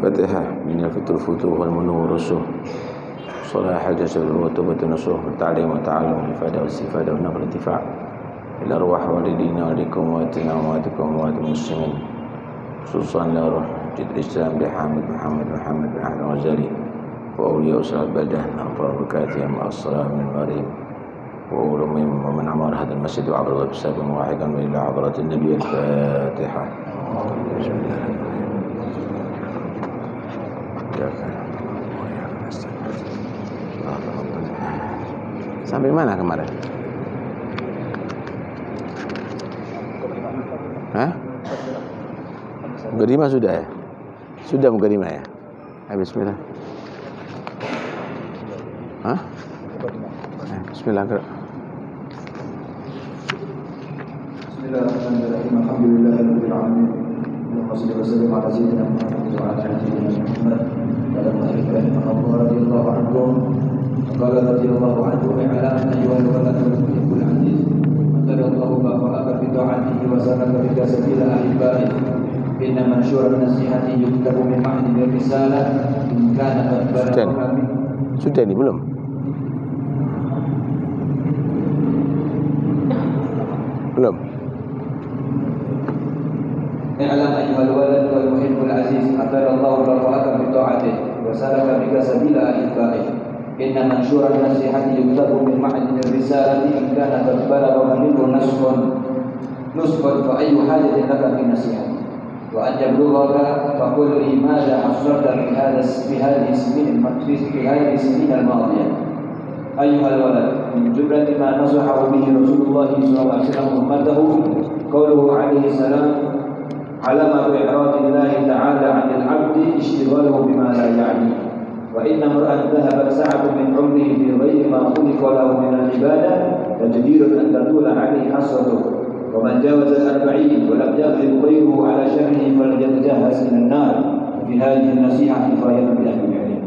فاتحة من الفتر الفتوح والمنور والسوء صلاح الجسد والتوبة النصوح والتعليم والتعلم والإفادة والاستفادة والنفع والانتفاع الأرواح والدينا ولكم واتنا واتكم وات المسلمين خصوصا لروح جد الإسلام بحامد محمد بن أحمد الغزالي وأولياء أسرى البلدة أنفر بركاتهم مع الصلاة من المريم وأولهم ومن عمر هذا المسجد وعبر الغيب السابق واحدا إلى حضرة النبي. الفاتحة. بسم الله sampai mana kemarin? Hah? Mukadimah sudah ya? Sudah mukadimah ya? Bismillah. Hah? Bismillah. Bismillahirrahmanirrahim. Alhamdulillahirabbil alamin. Allahumma shalli wa sallim ala sayyidina Muhammad wa ala ali sayyidina Muhammad. Dalam hadis Rasulullah radhiyallahu anhu, qala radhiyallahu anhu i'lam ayyuhal waladu yuhibbul aziz. Anzalallahu ba'aka fi ta'atihi wa sanaka bika sabila ahibbai. Inna mansyura nasihati yuktabu min ma'dil risalah in kana qad Sudah ini belum? Belum. I'lam ayyuhal walad wal muhibbul aziz atarallahu ba'aka bi ta'atihi wa salaka bika sabila ahibbai. Inna mansyura nasihati yuktabu min ma'dil risalati in kana qad balagha minhu nuskhun fa ayyu hajatin laka fi nasihati wa an yablughaka fa qul li madha hasrata fi hadhihi sinin al-madiyah. Ayyuhal walad min jumlati ma nasahahu bihi Rasulullah sallallahu alaihi wasallam ummatahu qawluhu alaihi salam alama bi'iradillahi ta'ala 'anil 'abdi ishtighaluhu bima la ya'ni wa inna mar'an dhahabat sa'atun min 'umrihi fi ghayri ma khuliqa lahu min al-ibadah tajdirun an tatula 'alaihi hasratuhu wa man jawaza al-arba'in wa lam yaghlib ghayruhu 'ala sharrihi falyatahaz min an-nar fi hadhihi an-nasihah kifayatun bil ilm.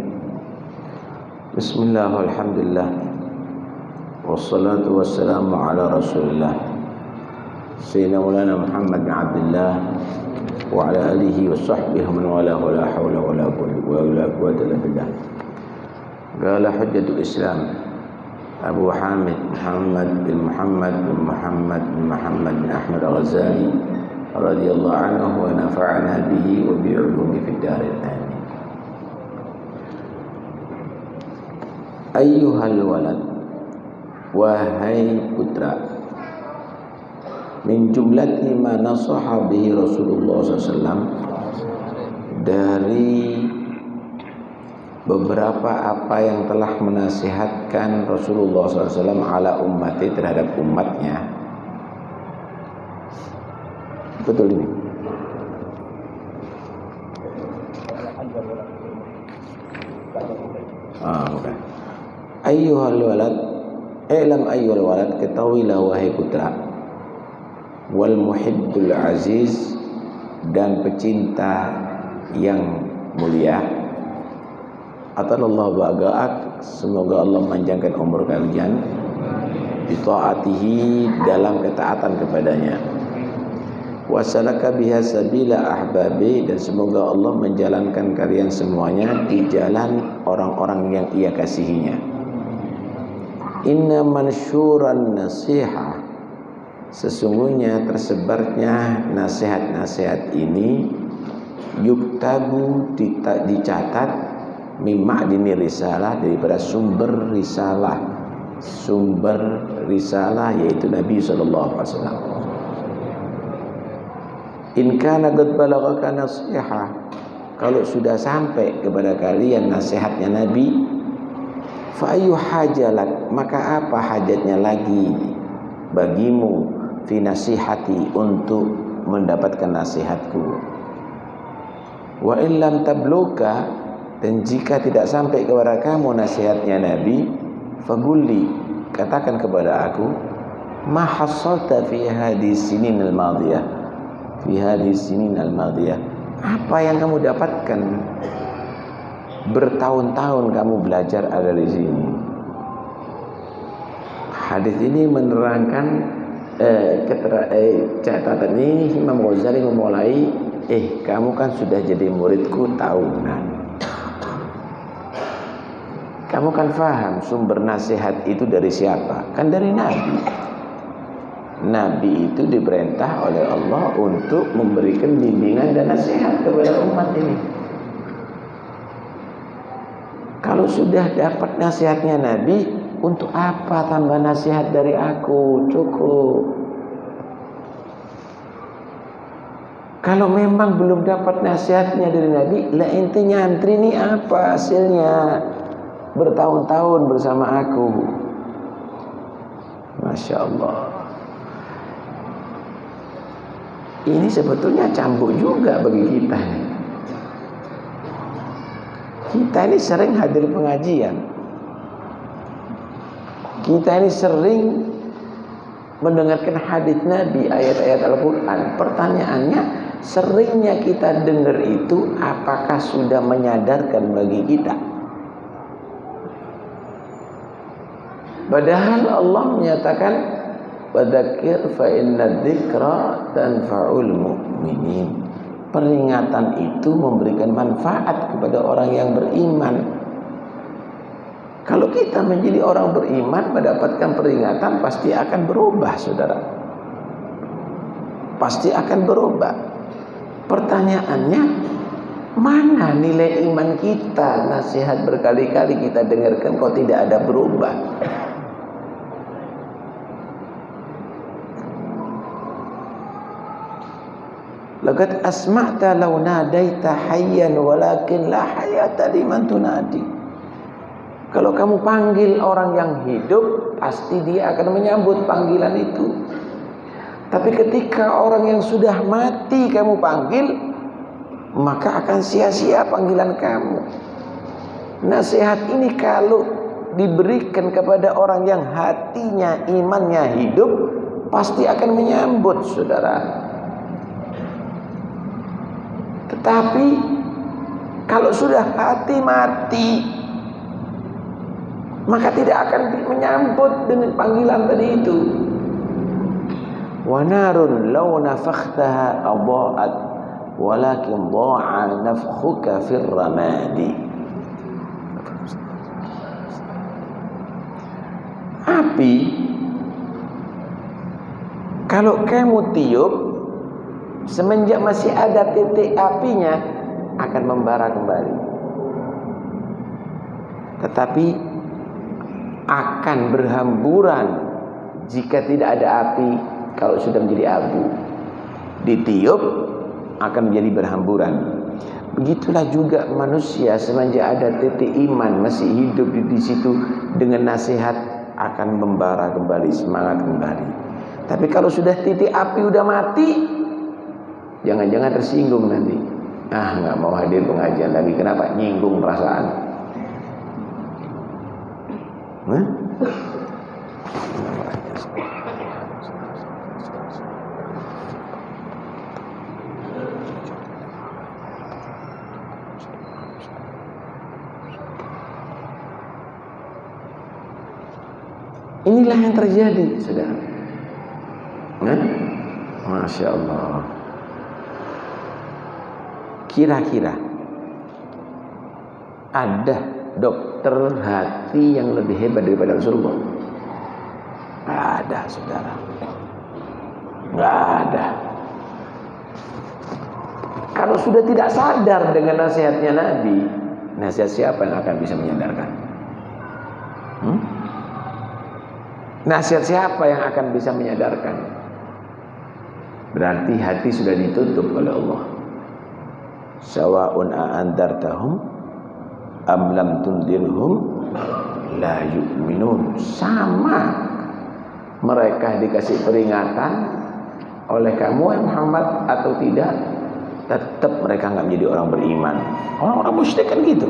Bismillah walhamdulillah wassalatu wassalamu ala rasulillah Sayyidina Maulana Muhammad bin Abdullah wa ala alihi wa sahbihi man wala la hawla wa la quwwata illa billah. Qala hujjatul Islam Abu Hamid Muhammad bin Muhammad bin Muhammad bin Muhammad bin Ahmad al-Ghazali radhiyallahu anhu wa nafa'ana bihi wa bi 'ulumihi fid darin amin. Ayyuhal walad, wahai putra, min jumlati ma nasaha bihi Rasulullah SAW, dari beberapa apa yang telah menasihatkan Rasulullah SAW ala ummati, terhadap umatnya. Betul ini? Bukan. Ayyuhal walad, i'lam ayyuhal walad, ketahuilah wahai putra, wal muhibbul aziz, dan pecinta yang mulia. Atallahu ba'ak, semoga Allah memanjangkan umur kalian, bi ta'atihi, dalam ketaatan kepadanya. Wasalaka biha sabila ahbabi, dan semoga Allah menjalankan kalian semuanya di jalan orang-orang yang ia kasihinya. Inna mansyuran nasiha, sesungguhnya tersebarnya nasihat-nasihat ini, yuktabu, dicatat, mimma dini risalah, daripada sumber risalah yaitu Nabi SAW. In kana qad balaghaka nasiha, kalau sudah sampai kepada kalian nasihatnya Nabi, fa ayyu hajalak, maka apa hajatnya lagi bagimu fi nasihati, untuk mendapatkan nasihatku. Wa in lam tabluka, dan jika tidak sampai kepada kamu nasihatnya Nabi, fagulli, katakan kepada aku, ma hasalta fi hadhihi sinin al-madiyah, apa yang kamu dapatkan bertahun-tahun kamu belajar ada di sini. Hadis ini menerangkan catatan ini Imam Ghazali memulai kamu kan sudah jadi muridku tahunan. Kamu kan faham sumber nasihat itu dari siapa? Kan dari Nabi. Nabi itu diperintah oleh Allah untuk memberikan bimbingan dan nasihat kepada umat ini. Kalau sudah dapat nasihatnya Nabi, untuk apa tambah nasihat dari aku? Cukup. Kalau memang belum dapat nasihatnya dari Nabi, lah ente nyantri ini apa hasilnya? Bertahun-tahun bersama aku. Masya Allah. Ini sebetulnya cambuk juga bagi kita. Kita ini sering hadir pengajian. Kita ini sering mendengarkan hadis Nabi, ayat-ayat Al-Quran. Pertanyaannya, seringnya kita dengar itu apakah sudah menyadarkan bagi kita? Padahal Allah menyatakan, "Fadzakir fa inna dzikra tanfa'ul mu'minin." Peringatan itu memberikan manfaat kepada orang yang beriman. Kalau kita menjadi orang beriman, mendapatkan peringatan, pasti akan berubah, saudara. Pasti akan berubah. Pertanyaannya, mana nilai iman kita? Nasihat berkali-kali kita dengarkan kok tidak ada berubah. Laqad asma'ta law nadaita hayyan walakin la hayata liman tunadi. Kalau kamu panggil orang yang hidup, pasti dia akan menyambut panggilan itu. Tapi ketika orang yang sudah mati kamu panggil, maka akan sia-sia panggilan kamu. Nasihat ini kalau diberikan kepada orang yang hatinya, imannya hidup, pasti akan menyambut, saudara. Tetapi kalau sudah hati mati, maka tidak akan menyambut dengan panggilan tadi itu. Wa narun law nafakhtaha adaa'at walakin dha'a nafkhuka fir ramadi. Api, kalau kamu tiup, semenjak masih ada titik apinya, akan membara kembali. Tetapi akan berhamburan jika tidak ada api. Kalau sudah menjadi abu, ditiup akan menjadi berhamburan. Begitulah juga manusia, semenjak ada titik iman masih hidup di situ, dengan nasihat akan membara kembali, semangat kembali. Tapi kalau sudah titik api udah mati, jangan-jangan tersinggung nanti. Nggak mau hadir pengajian lagi. Kenapa? Nyinggung perasaan. Inilah yang terjadi, saudara. Masya Allah. Kira-kira ada dokter hati yang lebih hebat daripada Rasulullah? Nggak ada, saudara. Nggak ada. Kalau sudah tidak sadar dengan nasihatnya Nabi, nasihat siapa yang akan bisa menyadarkan? Nasihat siapa yang akan bisa menyadarkan? Berarti hati sudah ditutup oleh Allah. Sawa'un a'andartahum am lam tundirhum la yu'minun. Sama mereka dikasih peringatan oleh kamu Muhammad atau tidak, tetap mereka nggak menjadi orang beriman. Orang-orang musyrik kan gitu.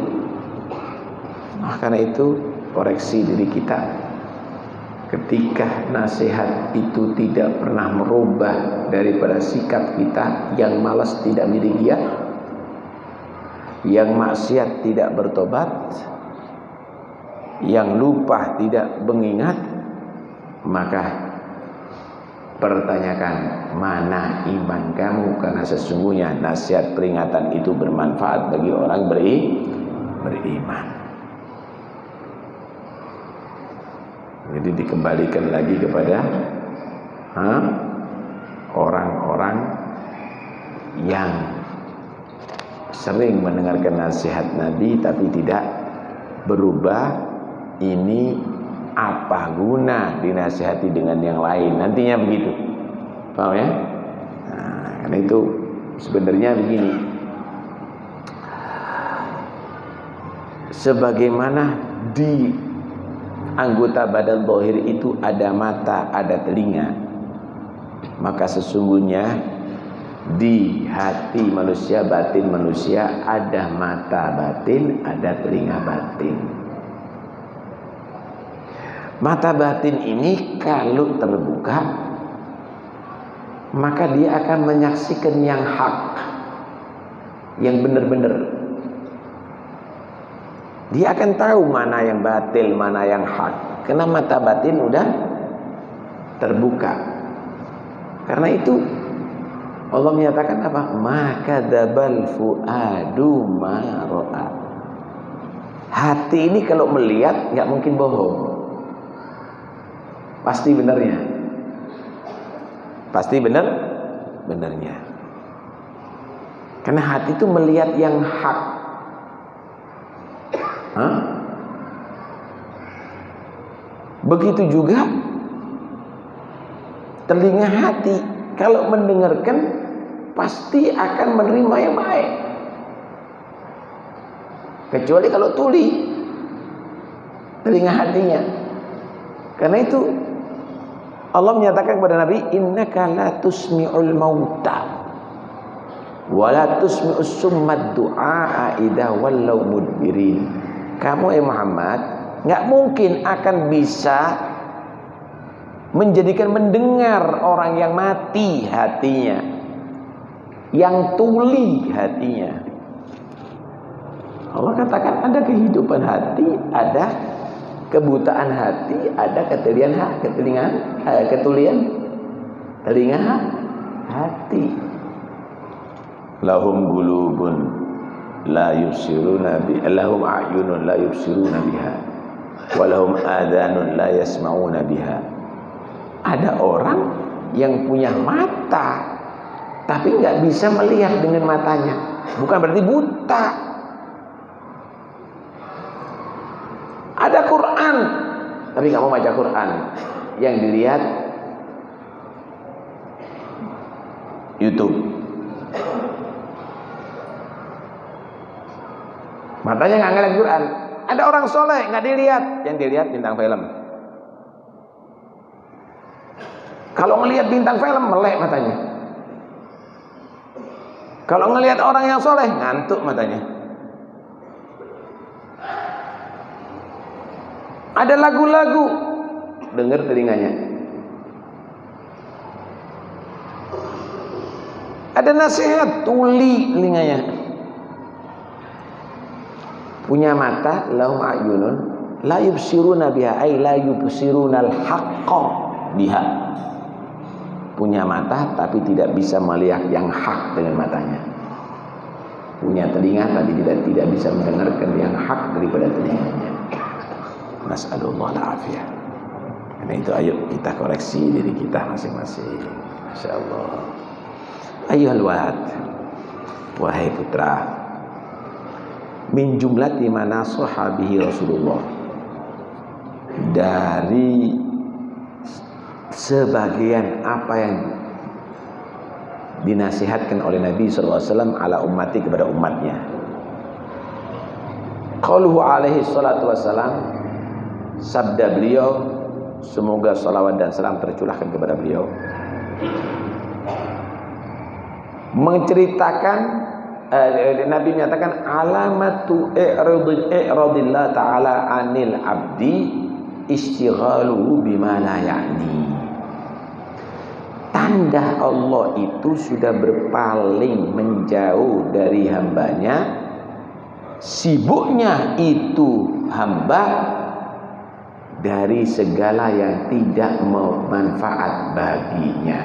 Karena itu koreksi diri kita. Ketika nasihat itu tidak pernah merubah daripada sikap kita, yang malas tidak menjadi giat, yang maksiat tidak bertobat, yang lupa tidak mengingat, maka pertanyakan mana iman kamu, karena sesungguhnya nasihat peringatan itu bermanfaat bagi orang beriman. Jadi dikembalikan lagi kepada orang-orang yang sering mendengarkan nasihat Nabi tapi tidak berubah. Ini apa guna dinasihati dengan yang lain, nantinya begitu, paham ya? Nah, karena itu sebenarnya begini, sebagaimana di anggota badan zahir itu ada mata, ada telinga, maka sesungguhnya di hati manusia, batin manusia, ada mata batin, ada telinga batin. Mata batin ini kalau terbuka, maka dia akan menyaksikan yang hak, yang benar-benar. Dia akan tahu mana yang batil, mana yang hak, karena mata batin udah terbuka. Karena itu Allah menyatakan apa? Maka dabal fuadu ma ra'a. Hati ini kalau melihat nggak mungkin bohong. Pasti benarnya. Pasti benarnya. Karena hati itu melihat yang hak. Begitu juga telinga hati, kalau mendengarkan pasti akan menerima yang baik. Kecuali kalau tuli telinga hatinya. Karena itu Allah menyatakan kepada Nabi, innaka la tusmi'ul mauta wa la tusmi'us summad du'a idza wallaw mudbirin. Kamu Muhammad enggak mungkin akan bisa menjadikan mendengar orang yang mati hatinya, yang tuli hatinya. Allah katakan ada kehidupan hati, ada kebutaan hati, ada ketulian telinga hati. Lahum qulubun la yubsiruna bi, lahum a'yunun la yubsiruna biha, wa lahum adhanun la yasma'una biha. Ada orang yang punya mata tapi nggak bisa melihat dengan matanya. Bukan berarti buta. Ada Quran tapi nggak mau baca Quran, yang dilihat YouTube. Matanya nggak ngeliat Quran. Ada orang soleh nggak dilihat, yang dilihat bintang film. Kalau ngelihat bintang film melek matanya. Kalau ngelihat orang yang soleh ngantuk matanya. Ada lagu-lagu, dengar telinganya. Ada nasihat, tuli telinganya. Punya mata, lahum a'yunun la yubsiruna biha, ay la yubsiruna al-haqqa biha. Punya mata tapi tidak bisa melihat yang hak dengan matanya. Punya telinga tapi tidak bisa mendengarkan yang hak daripada telinganya. Nas'alullah al-afiyah. Karena itu ayo kita koreksi diri kita masing-masing. Masyaallah. Ayyuhal walad, wahai putra, min jumlati ma nasaha bihi Rasulullah, dari sebagian apa yang dinasihatkan oleh Nabi SAW ala ummati, kepada umatnya. Qauluhu alaihi salatu wassalam, sabda beliau, semoga salawat dan salam tercurahkan kepada beliau, menceritakan, Nabi menyatakan alamatu i'radillah ta'ala anil abdi istighaluhu bima la ya'ni. Tanda Allah itu sudah berpaling menjauh dari hambanya, sibuknya itu hamba dari segala yang tidak bermanfaat baginya.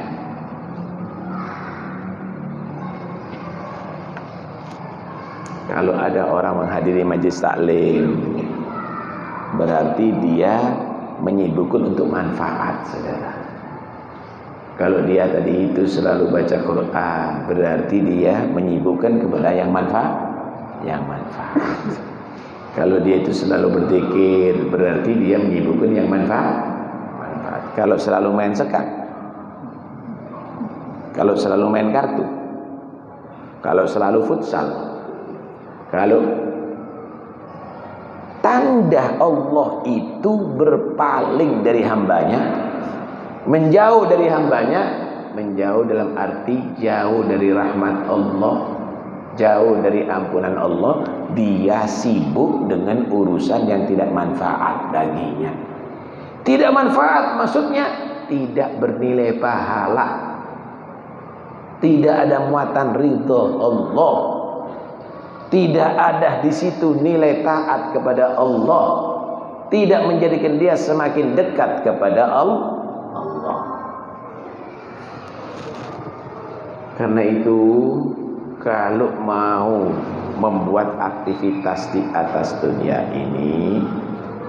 Kalau ada orang menghadiri majelis taklim, berarti dia menyibukkan untuk manfaat, saudara. Kalau dia tadi itu selalu baca Quran, berarti dia menyibukkan kepada yang manfaat. Kalau dia itu selalu berzikir, berarti dia menyibukkan yang manfaat. Kalau selalu main sekak, kalau selalu main kartu, kalau selalu futsal, kalau tanda Allah itu berpaling dari hambanya, menjauh dari hambanya, menjauh dalam arti jauh dari rahmat Allah, jauh dari ampunan Allah. Dia sibuk dengan urusan yang tidak manfaat baginya. Tidak manfaat maksudnya tidak bernilai pahala, tidak ada muatan ridho Allah, tidak ada di situ nilai taat kepada Allah, tidak menjadikan dia semakin dekat kepada Allah. Karena itu, kalau mau membuat aktivitas di atas dunia ini,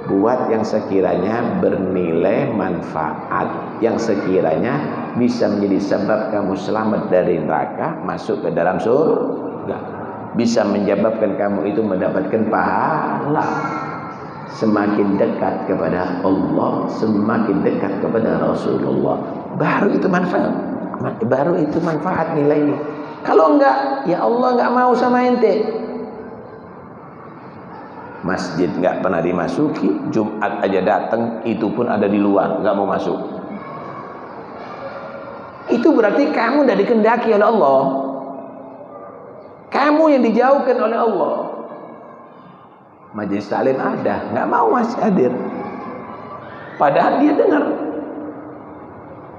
buat yang sekiranya bernilai manfaat, yang sekiranya bisa menjadi sebab kamu selamat dari neraka, masuk ke dalam surga, bisa menyebabkan kamu itu mendapatkan pahala. Semakin dekat kepada Allah, semakin dekat kepada Rasulullah, baru itu manfaat, baru itu manfaat nilainya. Kalau enggak, ya Allah enggak mau sama ente. Masjid enggak pernah dimasuki, Jumat aja datang, itu pun ada di luar, enggak mau masuk. Itu berarti kamu tidak dikehendaki oleh Allah. Kamu yang dijauhkan oleh Allah. Majelis taklim ada, enggak mau masih hadir. Padahal dia dengar.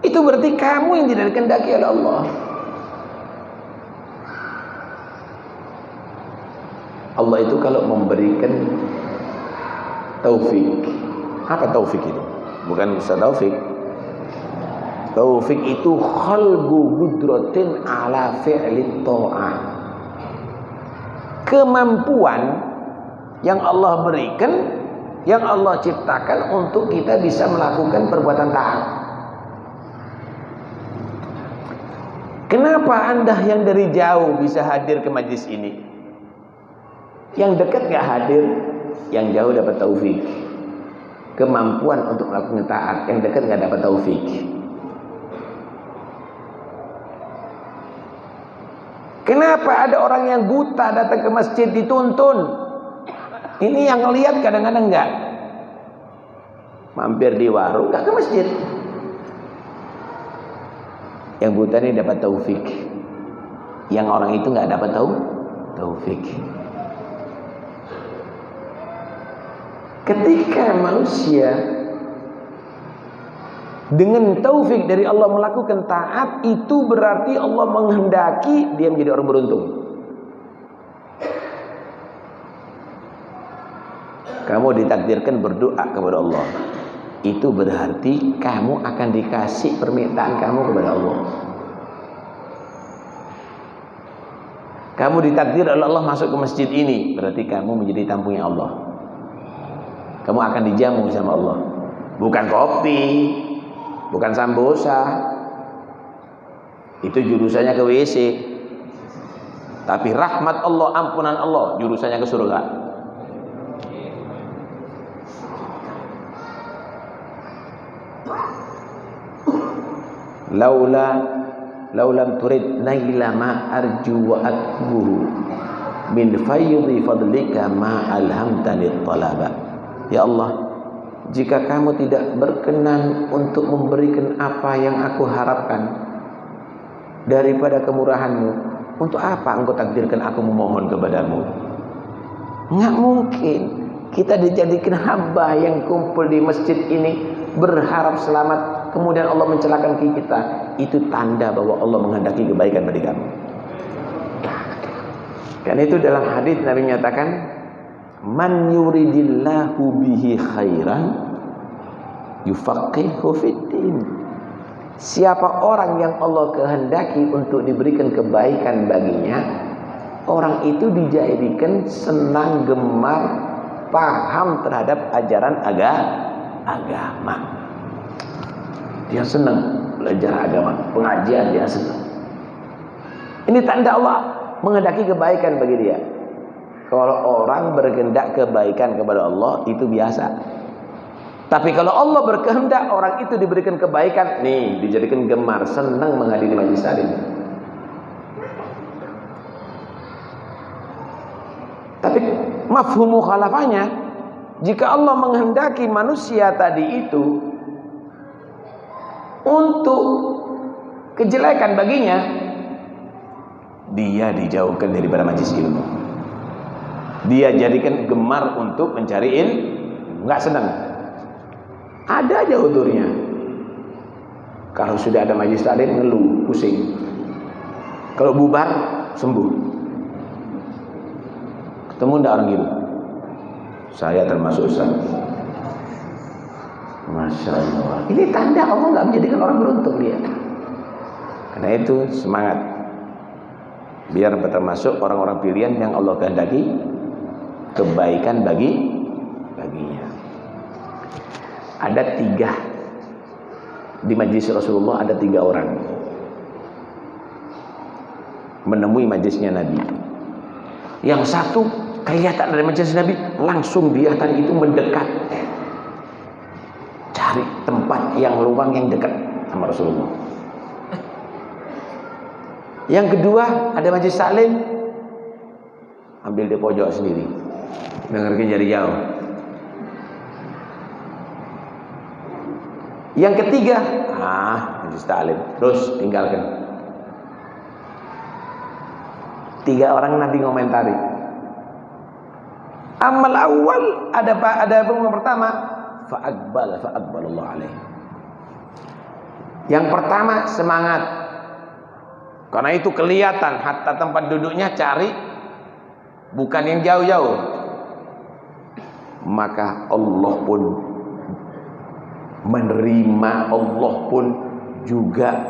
Itu berarti kamu yang tidak dikehendaki oleh Allah. Allah itu kalau memberikan taufik, apa taufik itu? Bukan Ustaz Taufik. Taufik itu khalbu qudratin ala fi'li ta'ah. Kemampuan yang Allah berikan, yang Allah ciptakan untuk kita bisa melakukan perbuatan taat. Kenapa Anda yang dari jauh bisa hadir ke majlis ini? Yang dekat gak hadir, yang jauh dapat taufik. Kemampuan untuk melakukan taat, yang dekat gak dapat taufik. Kenapa ada orang yang buta datang ke masjid dituntun? Ini yang lihat kadang-kadang enggak. Mampir di warung, enggak ke masjid. Yang buta ini dapat taufik. Yang orang itu enggak dapat taufik. Ketika manusia dengan taufik dari Allah melakukan taat, itu berarti Allah menghendaki dia menjadi orang beruntung. Kamu ditakdirkan berdoa kepada Allah, itu berarti kamu akan dikasih permintaan kamu kepada Allah. Kamu ditakdir oleh Allah masuk ke masjid ini, berarti kamu menjadi tampungnya Allah. Kamu akan dijamu sama Allah. Bukan kopi, bukan sambosa, itu jurusannya ke WC. Tapi rahmat Allah, ampunan Allah, jurusannya ke surga. Laulam turid naila ma arju wa atbuhu min fayyidhi fadlika ma alhamtani talaba. Ya Allah, jika kamu tidak berkenan untuk memberikan apa yang aku harapkan daripada kemurahanmu, untuk apa engkau takdirkan aku memohon kepadamu? Nggak mungkin kita dijadikan hamba yang kumpul di masjid ini berharap selamat, kemudian Allah mencelakakan kita. Itu tanda bahwa Allah menghendaki kebaikan bagi kamu. Karena itu dalam hadis Nabi menyatakan, man yuridillahu bihi khairan yufaqihu fiddin. Siapa orang yang Allah kehendaki untuk diberikan kebaikan baginya, orang itu dijadikan senang, gemar, paham terhadap ajaran agama. Dia senang belajar agama, pengajian dia senang. Ini tanda Allah menghendaki kebaikan bagi dia. Kalau orang berkehendak kebaikan kepada Allah itu biasa. Tapi kalau Allah berkehendak orang itu diberikan kebaikan, nih dijadikan gemar, senang menghadiri majelis taklim. Tapi mafhum mukhalafahnya, jika Allah menghendaki manusia tadi itu untuk kejelekan baginya, dia dijauhkan daripada majelis ilmu. Dia jadikan gemar untuk mencari ilmu, nggak senang. Ada aja udurnya. Kalau sudah ada majelis taklim ngeluh, pusing. Kalau bubar sembuh. Ketemu enggak orang gitu? Saya termasuk Ustaz. Masya Allah. Ini tanda Allah nggak menjadikan orang beruntung dia. Karena itu semangat. Biar termasuk orang-orang pilihan yang Allah kehendaki kebaikan baginya. Ada 3 di majlis Rasulullah, ada 3 orang menemui majlisnya Nabi. Yang satu kelihatan dari majlis Nabi, langsung dia tadi itu mendekat, cari tempat yang luang yang dekat sama Rasulullah. Yang kedua ada majlis taklim, ambil di pojok sendiri, dengarkan dari jauh. Yang ketiga, majlis taklim, terus tinggalkan. 3 orang Nabi ngomentari. Amal awal ada yang pertama, fa'aqbalallahu alaih. Yang pertama semangat. Karena itu kelihatan hatta tempat duduknya cari, bukan yang jauh-jauh. Maka Allah pun menerima, Allah pun juga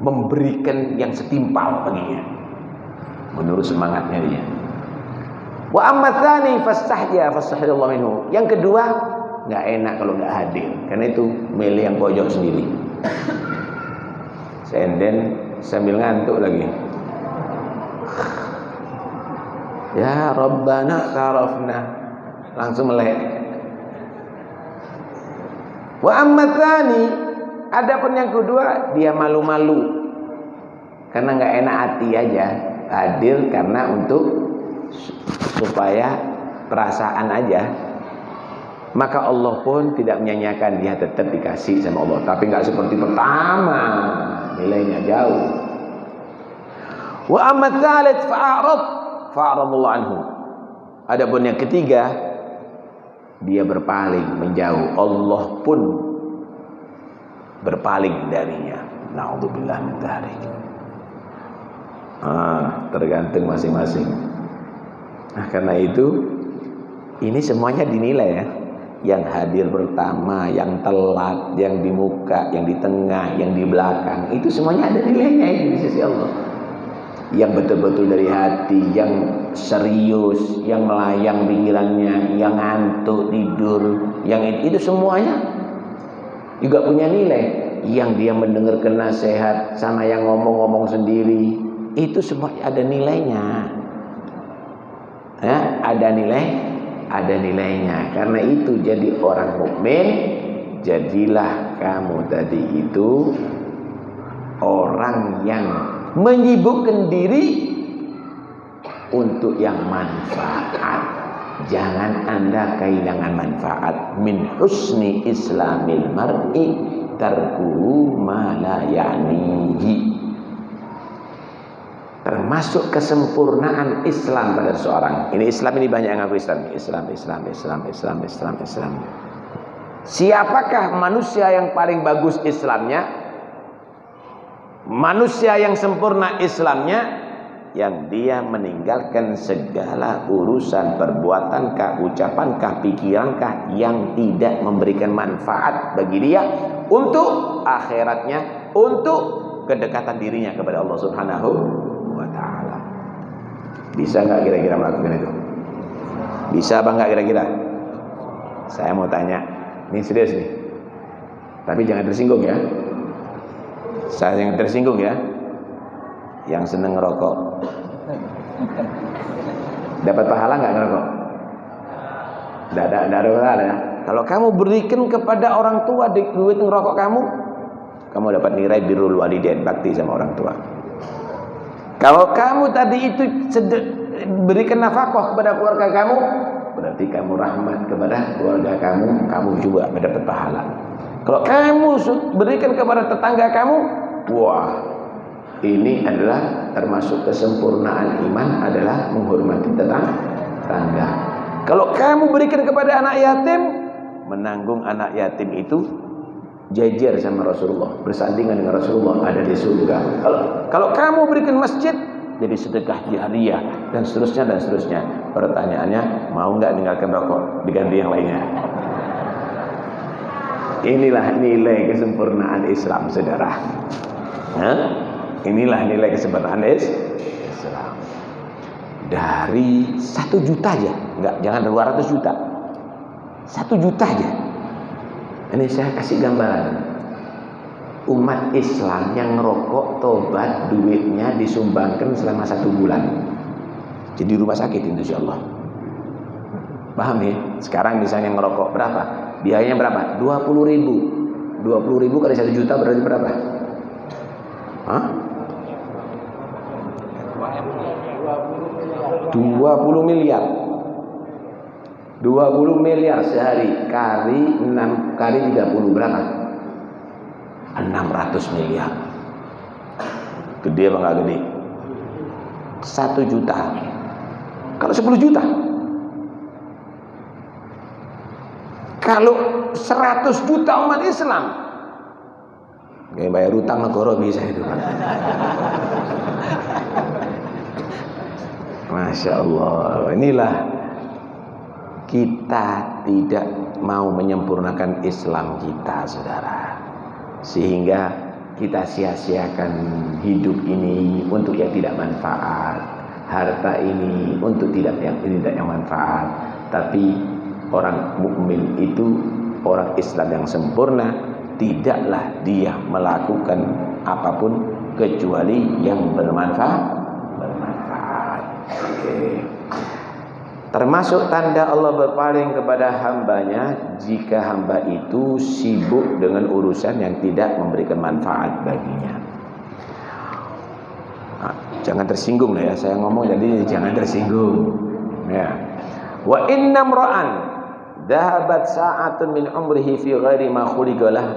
memberikan yang setimpal baginya menurut semangatnya dia. Wa amma tsani fastahya minhu. Yang kedua, enggak enak kalau enggak hadir. Karena itu milih yang pojok sendiri. Senden sambil ngantuk lagi. Ya Rabbana tarafna, langsung melek. Wa amma tsani, adapun yang kedua dia malu-malu. Karena enggak enak hati aja hadir, karena untuk supaya perasaan aja. Maka Allah pun tidak menyanyiakan, dia tetap dikasih sama Allah, tapi enggak seperti pertama, nilainya jauh. Wa amma tsalits fa'aradallahu anhu. Adapun yang ketiga, dia berpaling, menjauh, Allah pun berpaling darinya. Na'udzubillah min dzalik. Tergantung masing-masing. Nah, karena itu ini semuanya dinilai ya. Yang hadir pertama, yang telat, yang di muka, yang di tengah, yang di belakang, itu semuanya ada nilainya ini di sisi Allah. Yang betul-betul dari hati, yang serius, yang melayang pikirannya, yang ngantuk tidur, yang itu semuanya juga punya nilai. Yang dia mendengarkan nasihat sama yang ngomong-ngomong sendiri, itu semua ada nilainya. Ya, ada nilainya. Karena itu jadi orang mukmin, jadilah kamu tadi itu orang yang menyibukkan diri untuk yang manfaat. Jangan Anda kehilangan manfaat. Min husni islamil mar'i tarkuhu ma la ya'nihi. Termasuk kesempurnaan Islam pada seorang. Ini Islam ini banyak yang ngaku Islam. Islam. Siapakah manusia yang paling bagus Islamnya? Manusia yang sempurna Islamnya yang dia meninggalkan segala urusan perbuatankah, ucapankah, pikirankah yang tidak memberikan manfaat bagi dia untuk akhiratnya, untuk kedekatan dirinya kepada Allah Subhanahu wa taala. Bisa nggak kira-kira melakukan itu? Bisa apa nggak kira-kira? Saya mau tanya, ini serius nih. Tapi jangan tersinggung ya. Saya yang tersinggung ya. Yang seneng ngerokok dapat pahala nggak ngerokok? Tidak ada pahala ya. Kalau kamu berikan kepada orang tua duit ngerokok kamu dapat nilai birrul walidain, bakti sama orang tua. Kalau kamu tadi itu berikan nafkah kepada keluarga kamu, berarti kamu rahmat kepada keluarga kamu juga mendapat pahala. Kalau kamu berikan kepada tetangga kamu, wah, ini adalah termasuk kesempurnaan iman, adalah menghormati tetangga. Kalau kamu berikan kepada anak yatim, menanggung anak yatim itu jajar sama Rasulullah, bersandingan dengan Rasulullah, ada di surga. Kalau kamu berikan masjid, jadi sedekah jariyah, dan seterusnya dan seterusnya. Pertanyaannya, mau nggak meninggalkan rokok diganti yang lainnya? Inilah nilai kesempurnaan Islam, saudara. Inilah nilai kesempurnaan Islam. Dari 1 juta aja, jangan 200 juta, 1 juta aja. Ini saya kasih gambaran. Umat Islam yang ngerokok tobat, duitnya disumbangkan selama 1 bulan. Jadi rumah sakit insyaallah. Paham ya? Sekarang misalnya ngerokok berapa? Biayanya berapa? 20.000. 20.000 kali 1 juta berarti berapa? Hah? 20 miliar. 20 miliar sehari kali 6 kali 30 berapa? 600 miliar. Gede apa enggak gede? 1 juta. Kalau 10 juta. Kalau 100 juta umat Islam, kayak bayar utang negara bisa itu. Masya Allah. Inilah kita tidak mau menyempurnakan Islam kita, saudara, sehingga kita sia-siakan hidup ini untuk yang tidak manfaat, harta ini untuk tidak yang manfaat. Tapi orang mukmin itu, orang Islam yang sempurna, tidaklah dia melakukan apapun kecuali yang bermanfaat. Termasuk tanda Allah berpaling kepada hambanya jika hamba itu sibuk dengan urusan yang tidak memberikan manfaat baginya. Nah, jangan tersinggung lah ya, saya ngomong jadi jangan tersinggung ya. Wa innam ra'an dhahabat sa'atun min umrihi fi ghairi ma khuliqalah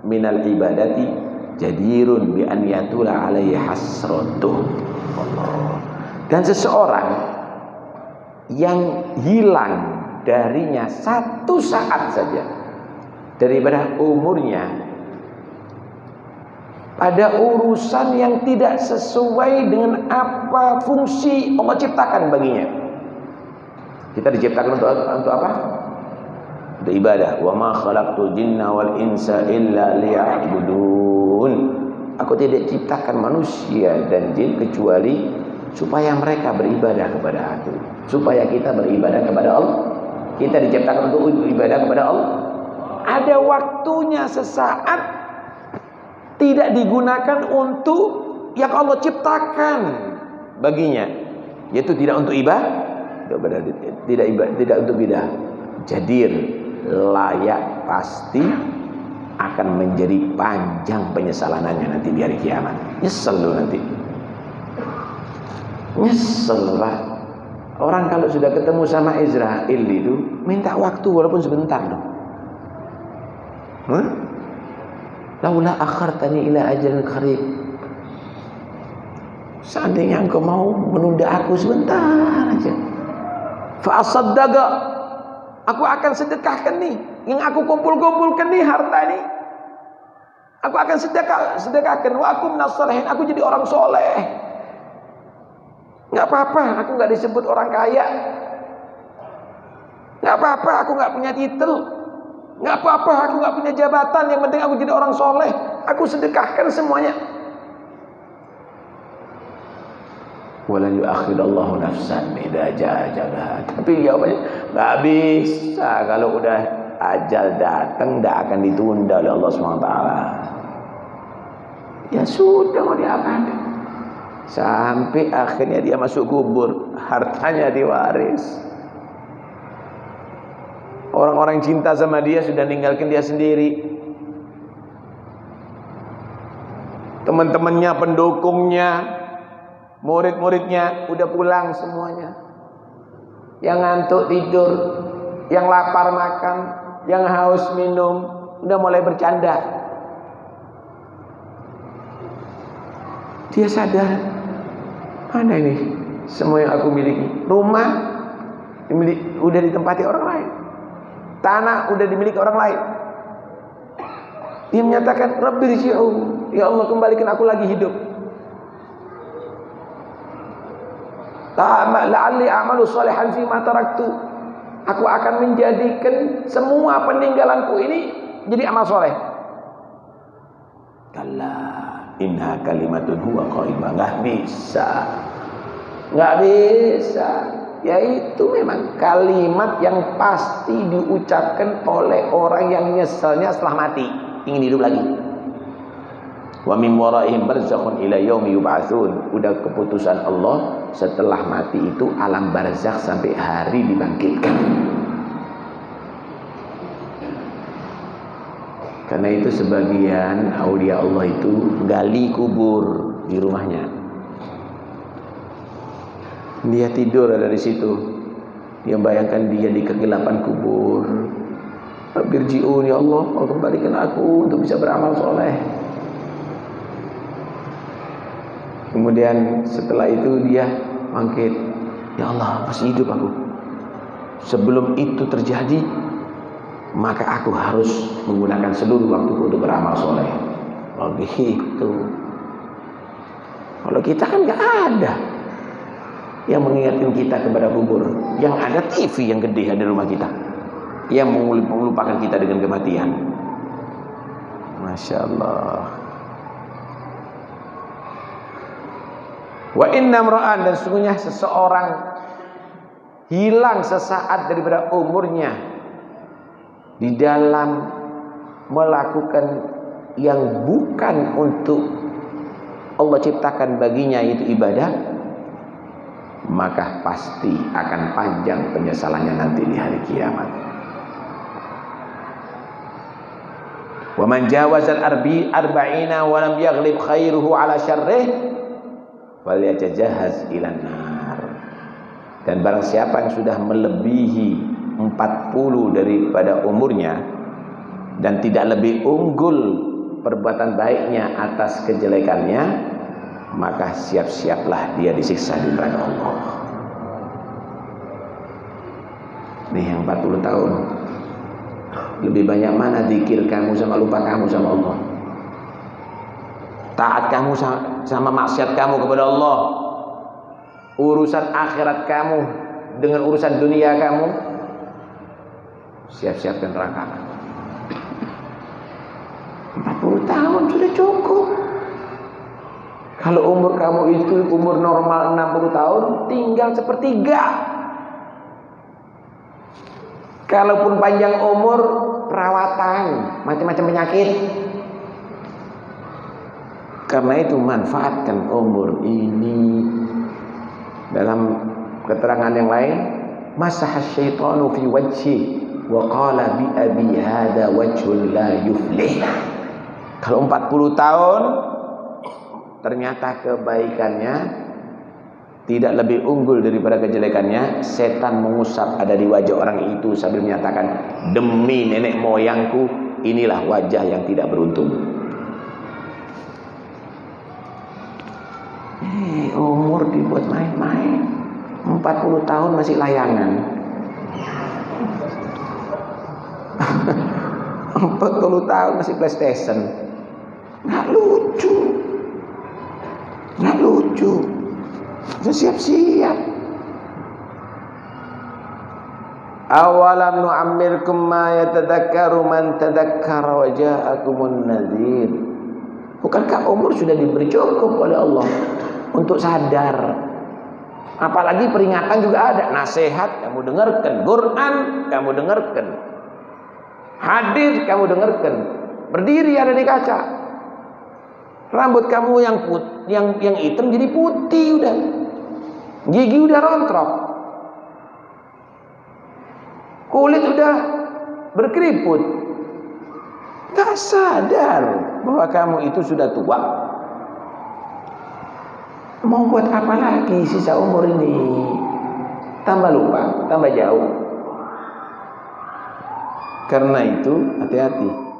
minal ibadati jadirun bi an yatula alaihi hasratuh. Dan seseorang yang hilang darinya 1 saat saja daripada umurnya pada urusan yang tidak sesuai dengan apa fungsi Allah ciptakan baginya. Kita diciptakan untuk apa? Untuk ibadah. Wa ma khalaqtul jinna wal insa illa liya'budun. Aku tidak ciptakan manusia dan jin kecuali supaya mereka beribadah kepada aku, supaya kita beribadah kepada Allah. Kita diciptakan untuk beribadah kepada Allah. Ada waktunya sesaat tidak digunakan untuk yang Allah ciptakan baginya, yaitu tidak untuk ibadah, tidak untuk bidah. Jadir, layak, pasti akan menjadi panjang penyesalannya nanti di hari kiamat. Nyesel lu nanti. Nyesel lah. Orang kalau sudah ketemu sama Israel itu minta waktu walaupun sebentar dong. Laula akhartani ila ajalin qarib. Seandainya engkau mau menunda aku sebentar aja, fa asaddaqa, aku akan sedekahkan nih yang aku kumpulkan nih harta nih. Aku akan sedekahkan, wa aku minas shalihin, aku jadi orang soleh. Nggak apa-apa, aku nggak disebut orang kaya. Nggak apa-apa, aku nggak punya titel. Nggak apa-apa, aku nggak punya jabatan. Yang penting aku jadi orang soleh. Aku sedekahkan semuanya. Walan yu'akhirallahu nafsan idza jaa ajaluha. Tapi jawabannya nggak bisa. Kalau udah ajal datang, tidak akan ditunda oleh Allah SWT. Ya sudah, mau diapakan? Sampai akhirnya dia masuk kubur, hartanya diwaris. Orang-orang cinta sama dia sudah ninggalkan dia sendiri. Teman-temannya, pendukungnya, murid-muridnya udah pulang semuanya. Yang ngantuk tidur, yang lapar makan, yang haus minum, udah mulai bercanda. Dia sadar, mana ini semua yang aku miliki? Rumah udah ditempati orang lain, tanah udah dimiliki orang lain. Dia menyatakan, Rabbi rji'un, ya Allah kembalikan aku lagi hidup. La'alli a'malu shalihan fi ma taraktu. Aku akan menjadikan semua peninggalanku ini jadi amal soleh. Kalla inna kalimatun huwa qaimah. Nggak bisa. Yaitu memang kalimat yang pasti diucapkan oleh orang yang nyeselnya setelah mati, ingin hidup lagi. Wa min waraihim barzakhun ila yaumi yub'atsun. Udah keputusan Allah, setelah mati itu alam barzakh sampai hari dibangkitkan. Karena itu sebagian aulia Allah itu gali kubur di rumahnya. Dia tidur ada di situ. Dia bayangkan dia di kegelapan kubur. Rabbi rji'un, ya Allah, kau kembalikan aku untuk bisa beramal soleh. Kemudian setelah itu dia bangkit. Ya Allah, masih hidup aku. Sebelum itu terjadi, maka aku harus menggunakan seluruh waktuku untuk beramal soleh. Oh gitu. Kalau kita kan nggak ada yang mengingatkan kita kepada kubur. Yang ada TV yang gede di rumah kita, yang melupakan kita dengan kematian. Masya Allah. Wa inna mra'an, dan sesungguhnya seseorang hilang sesaat daripada umurnya di dalam melakukan yang bukan untuk Allah ciptakan baginya, yaitu ibadah, maka pasti akan panjang penyesalannya nanti di hari kiamat. Wa man jawazal arba'ina wa lam yaghlib khairuhu ala syarrih falyajahaz ilan nar. Dan barang siapa yang sudah melebihi 40 daripada umurnya dan tidak lebih unggul perbuatan baiknya atas kejelekannya, maka siap-siaplah dia disiksa di neraka Allah. Nih yang 40 tahun, lebih banyak mana zikir kamu sama lupa kamu sama Allah? Taat kamu sama maksiat kamu kepada Allah? Urusan akhirat kamu dengan urusan dunia kamu? Siap-siapkan neraka. 40 tahun sudah cukup. Kalau umur kamu itu umur normal 60 tahun, tinggal sepertiga. Kalaupun panjang umur, perawatan, macam-macam penyakit. Karena itu manfaatkan umur ini. Dalam keterangan yang lain, masahas syaitanu fi wajhi wa qala bi abi hadza wajhun la yuflih. Kalau 40 tahun ternyata kebaikannya tidak lebih unggul daripada kejelekannya, setan mengusap ada di wajah orang itu sambil menyatakan, demi nenek moyangku, inilah wajah yang tidak beruntung. Umur dibuat main-main. 40 tahun masih layangan. 40 tahun masih PlayStation. Nggak lucu. Sudah siap-siap. Awalam nu'ammirkum ma yatadakkaru man tadakkara wa ja'akumun nadhir. Bukankah umur sudah diberi cukup oleh Allah untuk sadar? Apalagi peringatan juga ada. Nasihat kamu dengarkan, Quran kamu dengarkan, hadis kamu dengarkan. Berdiri ada di kaca. Rambut kamu yang hitam jadi putih udah. Gigi udah rontrok. Kulit udah berkeriput. Gak sadar bahwa kamu itu sudah tua. Mau buat apa lagi sisa umur ini? Tambah lupa, tambah jauh. Karena itu hati-hati.